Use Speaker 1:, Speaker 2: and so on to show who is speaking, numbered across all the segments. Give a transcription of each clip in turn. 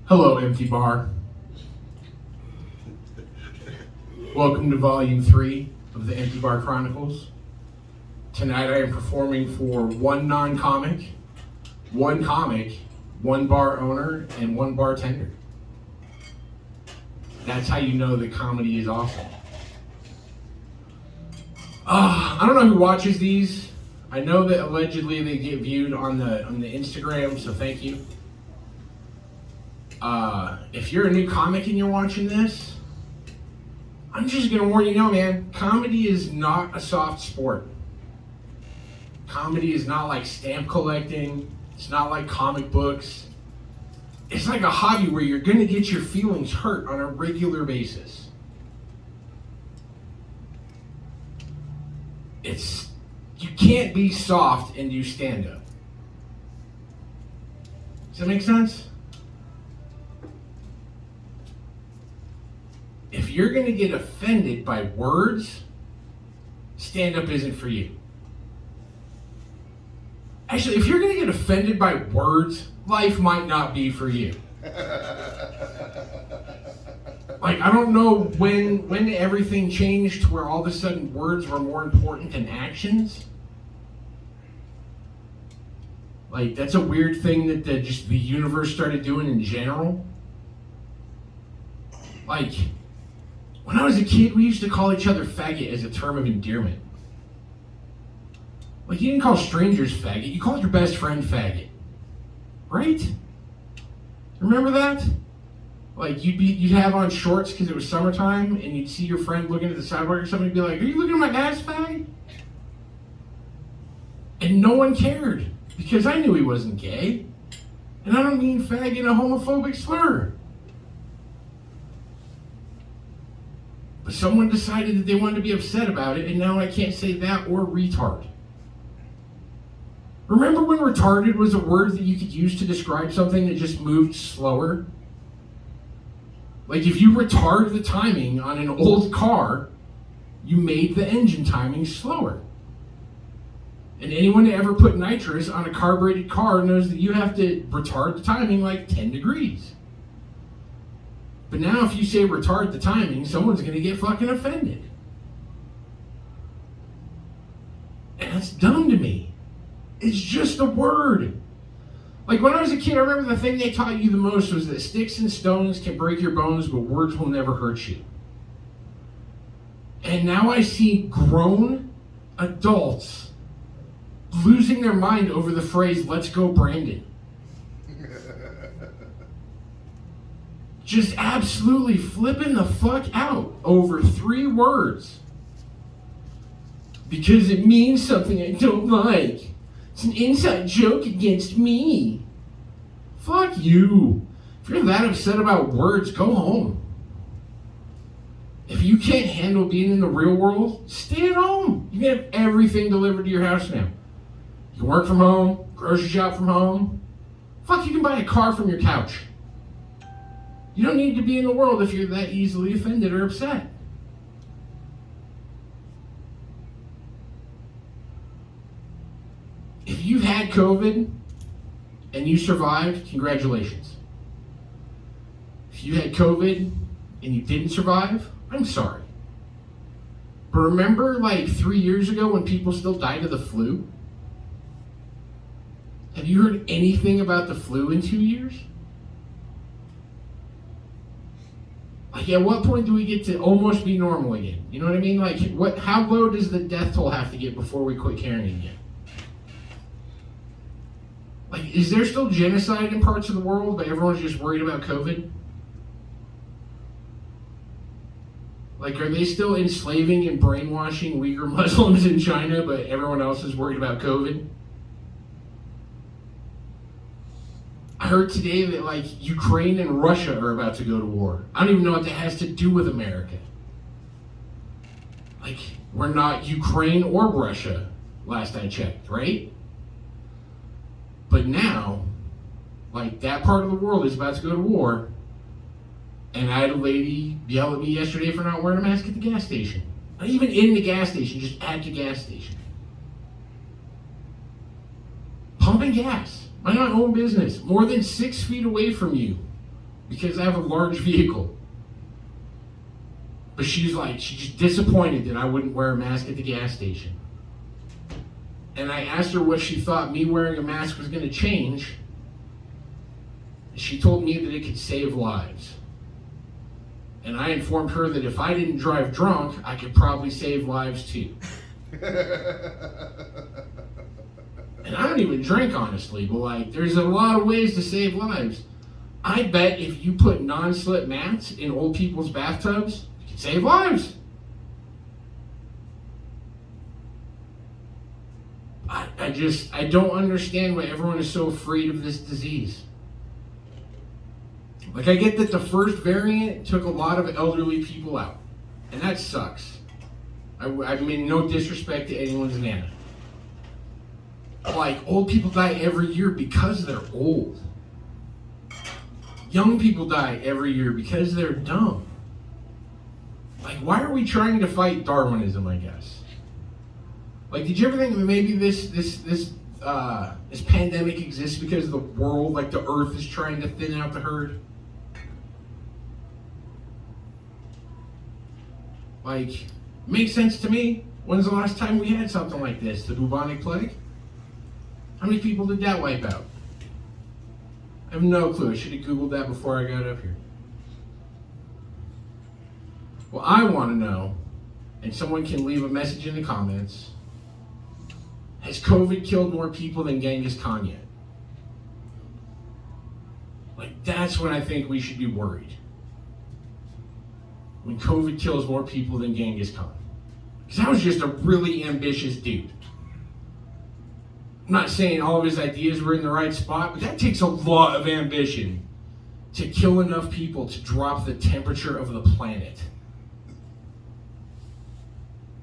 Speaker 1: Hello, empty bar. Welcome to Volume 3 of the Empty Bar Chronicles. Tonight I am performing for one non-comic, one comic, one bar owner, and one bartender. That's how you know that comedy is awesome. I don't know who watches these. I know that allegedly they get viewed on the Instagram, so thank you. If you're a new comic and you're watching this, I'm just gonna warn you now, man, comedy is not a soft sport. Comedy is not like stamp collecting. It's not like comic books. It's like a hobby where you're gonna get your feelings hurt on a regular basis. You can't be soft and do stand-up. Does that make sense? If you're going to get offended by words, stand-up isn't for you. Actually, if you're going to get offended by words, life might not be for you. Like, I don't know when everything changed to where all of a sudden words were more important than actions. Like, that's a weird thing that the universe started doing in general. Like, when I was a kid, we used to call each other faggot as a term of endearment. Like, you didn't call strangers faggot, you called your best friend faggot. Right? Remember that? Like, you'd have on shorts because it was summertime, and you'd see your friend looking at the sidewalk or something and be like, "Are you looking at my ass, fag?" And no one cared, because I knew he wasn't gay. And I don't mean fag in a homophobic slur. But someone decided that they wanted to be upset about it, and now I can't say that or retard. Remember when retarded was a word that you could use to describe something that just moved slower? Like, if you retard the timing on an old car, you made the engine timing slower. And anyone that ever put nitrous on a carbureted car knows that you have to retard the timing like 10 degrees. But now if you say retard the timing, someone's going to get fucking offended. And that's dumb to me. It's just a word. Like, when I was a kid, I remember the thing they taught you the most was that sticks and stones can break your bones, but words will never hurt you. And now I see grown adults losing their mind over the phrase, "Let's go, Brandon." Just absolutely flipping the fuck out over 3 words. Because it means something I don't like. It's an inside joke against me. Fuck you. If you're that upset about words, go home. If you can't handle being in the real world, stay at home. You can have everything delivered to your house now. You can work from home, grocery shop from home. Fuck, you can buy a car from your couch. You don't need to be in the world if you're that easily offended or upset. If you've had COVID and you survived, congratulations. If you had COVID and you didn't survive, I'm sorry. But remember like 3 years ago when people still died of the flu? Have you heard anything about the flu in 2 years? Like, at what point do we get to almost be normal again? You know what I mean? Like, how low does the death toll have to get before we quit caring again? Like, is there still genocide in parts of the world, but everyone's just worried about COVID? Like, are they still enslaving and brainwashing Uyghur Muslims in China, but everyone else is worried about COVID? I heard today that, like, Ukraine and Russia are about to go to war. I don't even know what that has to do with America. Like, we're not Ukraine or Russia, last I checked, right? But now, like, that part of the world is about to go to war, and I had a lady yell at me yesterday for not wearing a mask at the gas station. Not even in the gas station, just at the gas station. Pumping gas. Mind my own business. More than 6 feet away from you. Because I have a large vehicle. But she's just disappointed that I wouldn't wear a mask at the gas station. And I asked her what she thought me wearing a mask was going to change. She told me that it could save lives. And I informed her that if I didn't drive drunk, I could probably save lives too. And I don't even drink, honestly, but there's a lot of ways to save lives. I bet if you put non-slip mats in old people's bathtubs, you can save lives. I don't understand why everyone is so afraid of this disease. I get that the first variant took a lot of elderly people out, and that sucks. I mean, no disrespect to anyone's nana. Old people die every year because they're old. Young people die every year because they're dumb. Why are we trying to fight Darwinism, I guess? Did you ever think that maybe this pandemic exists because the world, the earth is trying to thin out the herd? Makes sense to me. When's the last time we had something like this? The bubonic plague? How many people did that wipe out? I have no clue. I should have Googled that before I got up here. Well, I want to know, and someone can leave a message in the comments, has COVID killed more people than Genghis Khan yet? That's when I think we should be worried. When COVID kills more people than Genghis Khan. Because that was just a really ambitious dude. I'm not saying all of his ideas were in the right spot, but that takes a lot of ambition to kill enough people to drop the temperature of the planet.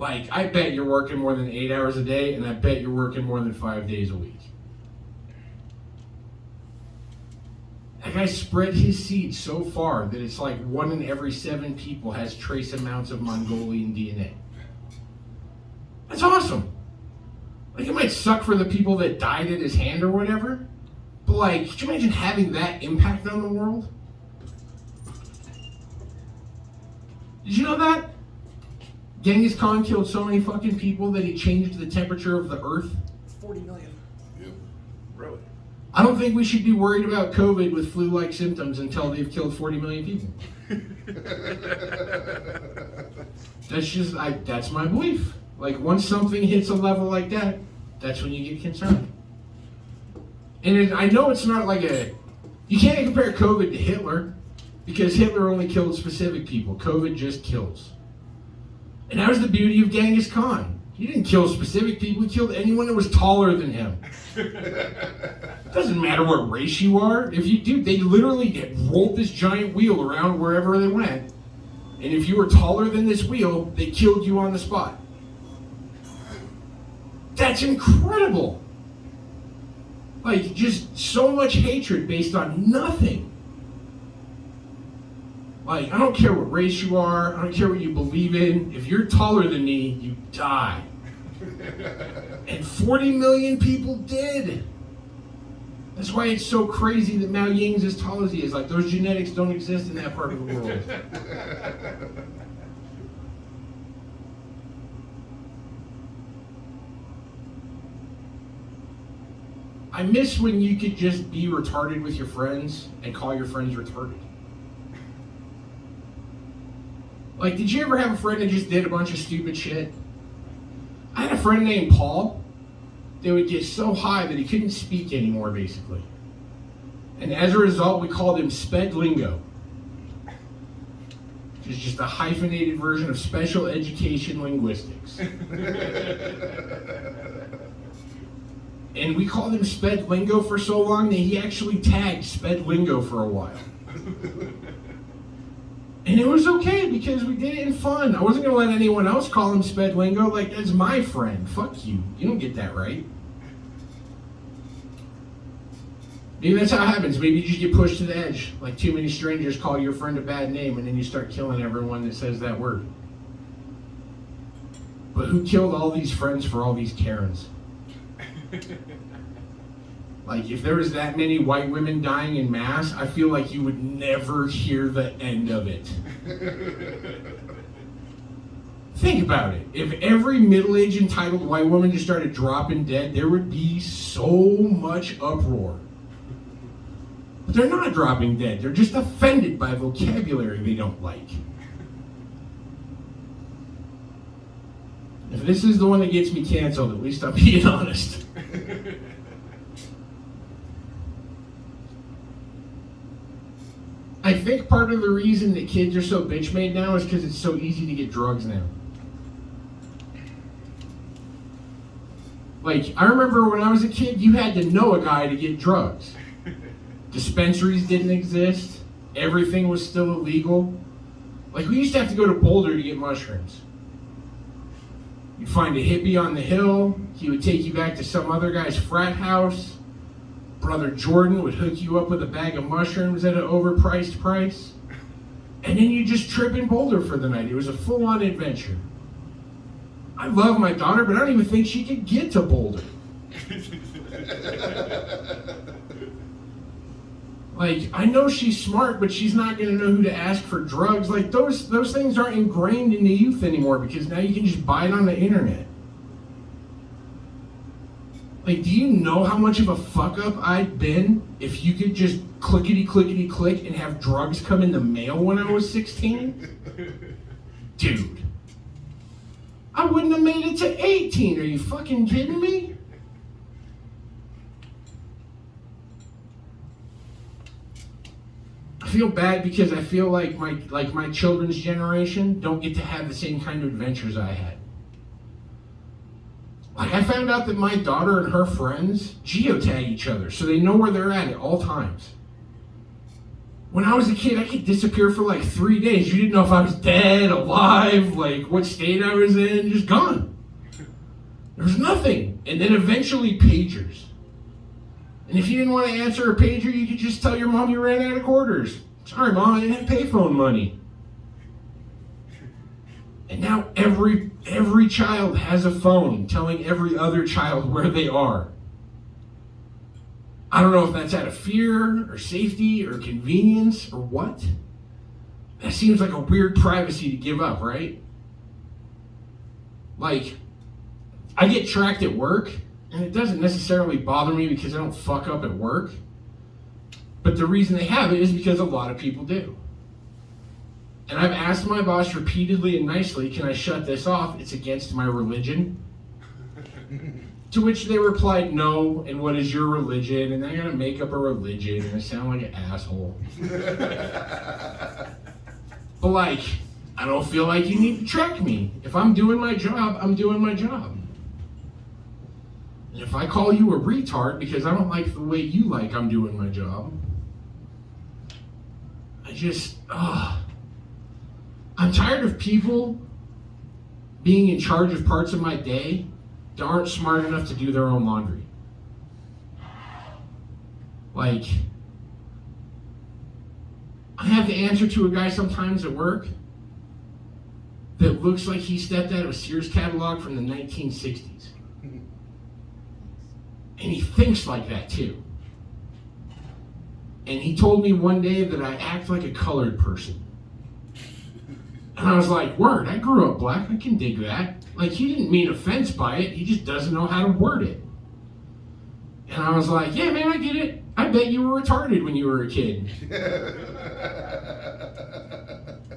Speaker 1: I bet you're working more than 8 hours a day, and I bet you're working more than 5 days a week. That guy spread his seed so far that it's 1 in every 7 people has trace amounts of Mongolian DNA. That's awesome. It might suck for the people that died at his hand or whatever, but could you imagine having that impact on the world? Did you know that? Genghis Khan killed so many fucking people that he changed the temperature of the earth?
Speaker 2: 40 million.
Speaker 3: Yeah, really.
Speaker 1: I don't think we should be worried about COVID with flu-like symptoms until they've killed 40 million people. That's my belief. Once something hits a level like that, that's when you get concerned. And I know it's not you can't compare COVID to Hitler, because Hitler only killed specific people. COVID just kills. And that was the beauty of Genghis Khan. He didn't kill specific people, he killed anyone that was taller than him. It doesn't matter what race you are. If you do, they literally rolled this giant wheel around wherever they went. And if you were taller than this wheel, they killed you on the spot. That's incredible. Just so much hatred based on nothing. I don't care what race you are, I don't care what you believe in. If you're taller than me, you die. And 40 million people did. That's why it's so crazy that Mao Ying's as tall as he is. Those genetics don't exist in that part of the world. I miss when you could just be retarded with your friends and call your friends retarded. Did you ever have a friend that just did a bunch of stupid shit? I had a friend named Paul that would get so high that he couldn't speak anymore, basically. And as a result, we called him Sped Lingo. Which is just a hyphenated version of special education linguistics. And we called him Sped Lingo for so long that he actually tagged Sped Lingo for a while. And it was okay because we did it in fun. I wasn't going to let anyone else call him Sped Lingo. That's my friend. Fuck you. You don't get that right. Maybe that's how it happens. Maybe you just get pushed to the edge. Too many strangers call your friend a bad name and then you start killing everyone that says that word. But who killed all these friends for all these Karens? Like, if there was that many white women dying in mass, I feel like you would never hear the end of it. Think about it. If every middle-aged entitled white woman just started dropping dead, there would be so much uproar. But they're not dropping dead. They're just offended by vocabulary they don't like. If this is the one that gets me canceled, at least I'm being honest. I think part of the reason that kids are so bitch-made now is because it's so easy to get drugs now. Like, I remember when I was a kid, you had to know a guy to get drugs. Dispensaries didn't exist. Everything was still illegal. Like, we used to have to go to Boulder to get mushrooms. You'd find a hippie on the hill. He would take you back to some other guy's frat house. Brother Jordan would hook you up with a bag of mushrooms at an overpriced price. And then you just trip in Boulder for the night. It was a full-on adventure. I love my daughter, but I don't even think she could get to Boulder. Like, I know she's smart, but she's not going to know who to ask for drugs. Like, those things aren't ingrained in the youth anymore because now you can just buy it on the internet. Like, do you know how much of a fuck-up I'd been if you could just clickety-clickety-click and have drugs come in the mail when I was 16? Dude. I wouldn't have made it to 18. Are you fucking kidding me? I feel bad because I feel like my children's generation don't get to have the same kind of adventures I had. Like, I found out that my daughter and her friends geotag each other so they know where they're at all times. When I was a kid, I could disappear for like 3 days. You didn't know if I was dead, alive, like what state I was in, just gone. There was nothing. And then eventually pagers. And if you didn't want to answer a pager, you could just tell your mom you ran out of quarters. Sorry, Mom, I didn't have payphone money. And now every child has a phone telling every other child where they are. I don't know if that's out of fear or safety or convenience or what. That seems like a weird privacy to give up, right? Like, I get tracked at work, and it doesn't necessarily bother me because I don't fuck up at work. But the reason they have it is because a lot of people do. And I've asked my boss repeatedly and nicely, can I shut this off? It's against my religion. To which they replied, no, and what is your religion? And I gotta make up a religion, and I sound like an asshole. But like, I don't feel like you need to track me. If I'm doing my job, I'm doing my job. And if I call you a retard because I don't like the way you like I'm doing my job, I'm tired of people being in charge of parts of my day that aren't smart enough to do their own laundry. Like, I have to answer to a guy sometimes at work that looks like he stepped out of a Sears catalog from the 1960s. And he thinks like that too. And he told me one day that I act like a colored person. And I was like, word, I grew up black, I can dig that. Like, he didn't mean offense by it, he just doesn't know how to word it. And I was like, yeah, man, I get it. I bet you were retarded when you were a kid.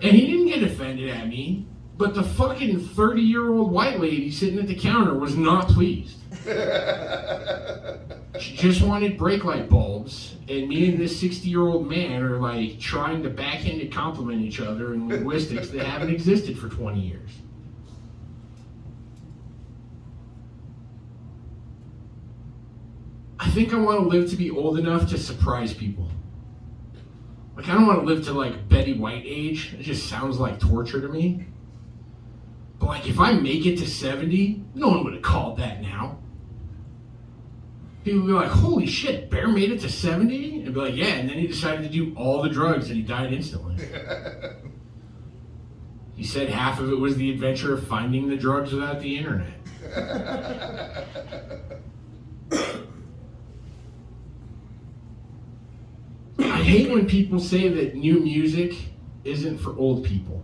Speaker 1: And he didn't get offended at me, but the fucking 30-year-old white lady sitting at the counter was not pleased. She just wanted brake light bulbs, and me and this 60-year-old man are like trying to backhanded compliment each other in linguistics that haven't existed for 20 years. I think I want to live to be old enough to surprise people. Like, I don't want to live to like Betty White age. It just sounds like torture to me. But like, if I make it to 70, no one would have called that now. People would be like, holy shit, Bear made it to 70? And be like, yeah, and then he decided to do all the drugs and he died instantly. He said half of it was the adventure of finding the drugs without the internet. I hate when people say that new music isn't for old people.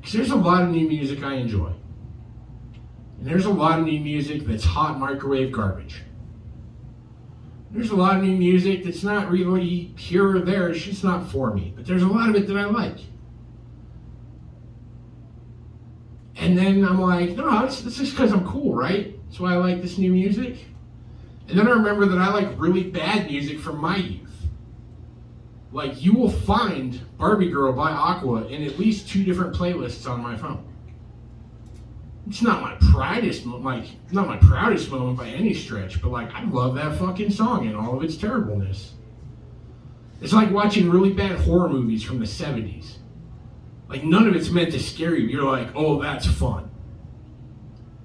Speaker 1: Because there's a lot of new music I enjoy. And there's a lot of new music that's hot microwave garbage. There's a lot of new music that's not really here or there. It's just not for me. But there's a lot of it that I like. And then I'm like, no, it's just because I'm cool, right? That's why I like this new music. And then I remember that I like really bad music from my youth. Like, you will find Barbie Girl by Aqua in at least 2 different playlists on my phone. It's not my proudest moment by any stretch, but like, I love that fucking song and all of its terribleness. It's like watching really bad horror movies from the 70s. Like, none of it's meant to scare you. You're like, oh, that's fun.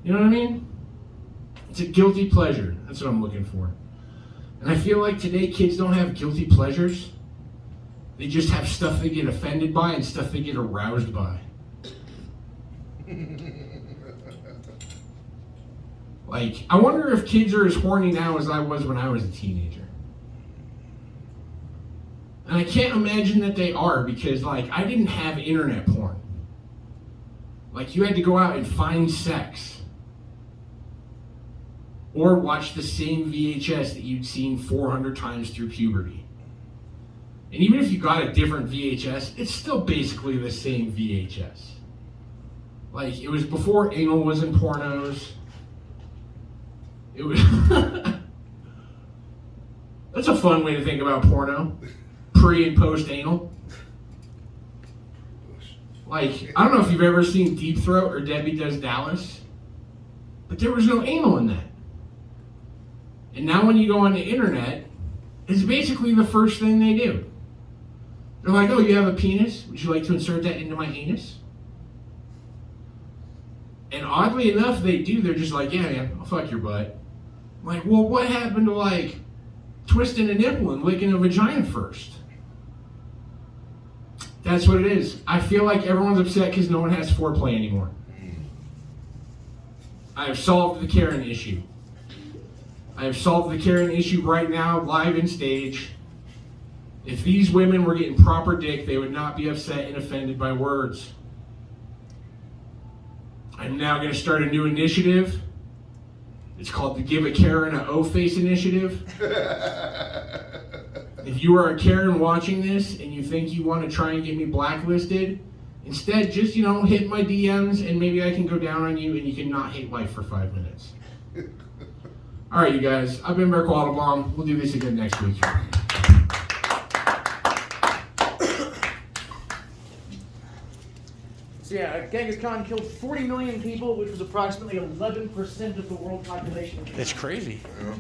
Speaker 1: You know what I mean? It's a guilty pleasure. That's what I'm looking for. And I feel like today kids don't have guilty pleasures. They just have stuff they get offended by and stuff they get aroused by. Like, I wonder if kids are as horny now as I was when I was a teenager. And I can't imagine that they are, because, like, I didn't have internet porn. Like, you had to go out and find sex. Or watch the same VHS that you'd seen 400 times through puberty. And even if you got a different VHS, it's still basically the same VHS. Like, it was before anal was in pornos. It was... That's a fun way to think about porno. Pre and post anal. Like, I don't know if you've ever seen Deep Throat or Debbie Does Dallas, but there was no anal in that. And now when you go on the internet, it's basically the first thing they do. They're like, oh, you have a penis? Would you like to insert that into my anus? And oddly enough, they do. They're just like, yeah, I'll fuck your butt. I'm like, well, what happened to, like, twisting a nipple and licking a vagina first? That's what it is. I feel like everyone's upset because no one has foreplay anymore. I have solved the Karen issue. I have solved the Karen issue right now, live in stage. If these women were getting proper dick, they would not be upset and offended by words. I'm now going to start a new initiative. It's called the Give a Karen a O-Face initiative. If you are a Karen watching this and you think you want to try and get me blacklisted, instead just, hit my DMs and maybe I can go down on you and you can not hate life for 5 minutes. All right, you guys. I've been Bear Quattlebaum. We'll do this again next week.
Speaker 2: So yeah, Genghis Khan killed 40 million people, which was approximately 11% of the world population.
Speaker 1: That's crazy.
Speaker 3: Yeah.